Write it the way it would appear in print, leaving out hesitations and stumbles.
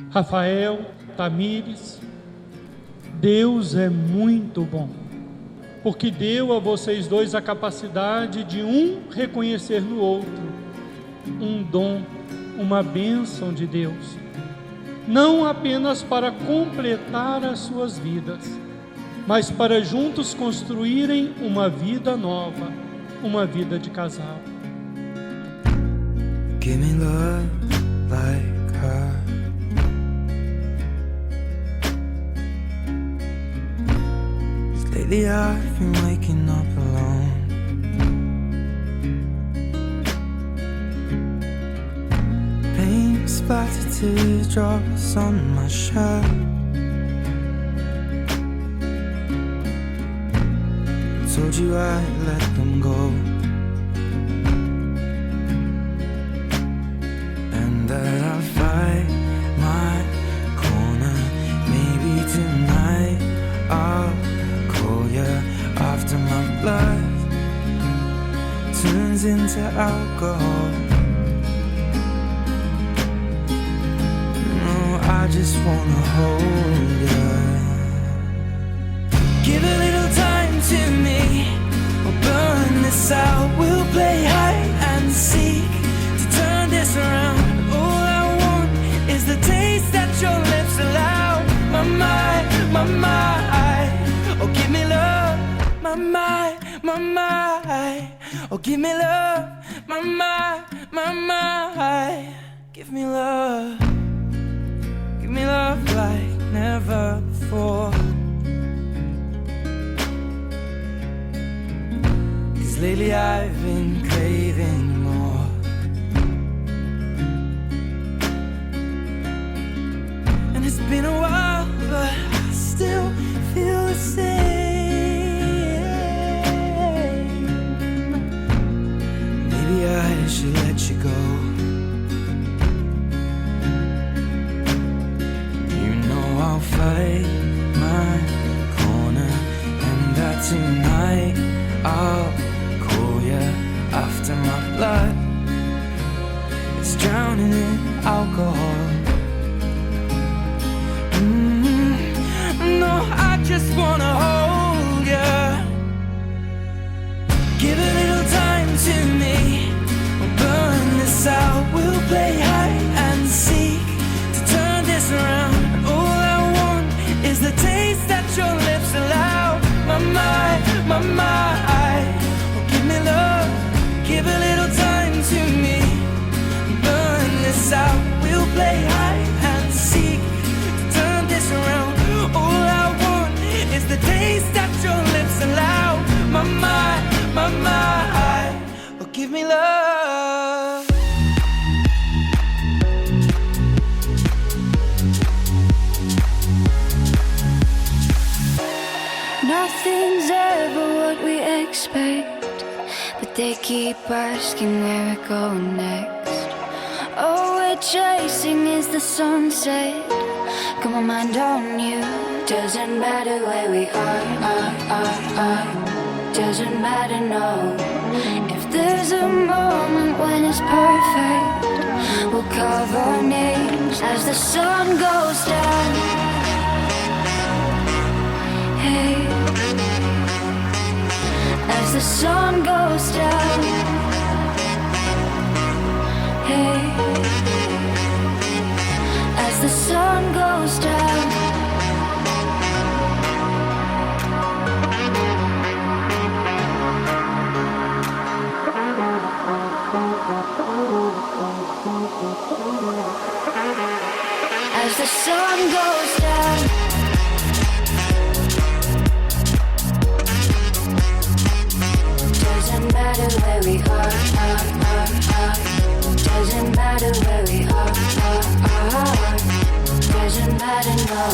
Rafael, Tamíris, Deus é muito bom, porque deu a vocês dois a capacidade de um reconhecer no outro um dom, uma bênção de Deus, não apenas para completar as suas vidas, mas para juntos construírem uma vida nova, uma vida de casal. Give me love like her. Lately I've been waking up alone. Pain splattered teardrops on my shirt. Told you I'd let them go, and that I'll fight my corner. Maybe tonight I'll call you after my blood turns into alcohol. No, I just wanna hold you. Give a little time to me, we'll burn this out. We'll play hide and seek to turn this around. All I want is the taste that your lips allow. My mind, my mind. Oh, give me love, my mind, my mind. Oh, give me love, my mind, my mind. Give me love like never before. 'Cause lately I've been craving more. And it's been a while, but I still feel the same. Maybe I should let you go. You know I'll fight my corner, and that tonight I'll call you after my blood is drowning in alcohol. No, I just wanna hold you. Give a little time to me, we'll burn this out. We'll play hide and seek to turn this around. All I want is the taste that your lips allow. My mind, my mind. Oh, give me love, give a little time to me. Burn this out, we'll play hide and seek to turn this around. All I want is the taste that your lips allow. My mind, my mind. Oh, give me love. Nothing's ever what we expect, but they keep asking where we're going next. All we're chasing is the sunset. Got my mind on you. Doesn't matter where we are. Doesn't matter, no. If there's a moment when it's perfect, we'll carve our names as the sun goes down. Hey, as the sun goes down. Hey, as the sun goes down. As the sun goes down. Doesn't matter where we are. Doesn't matter where we are. Doesn't matter, no.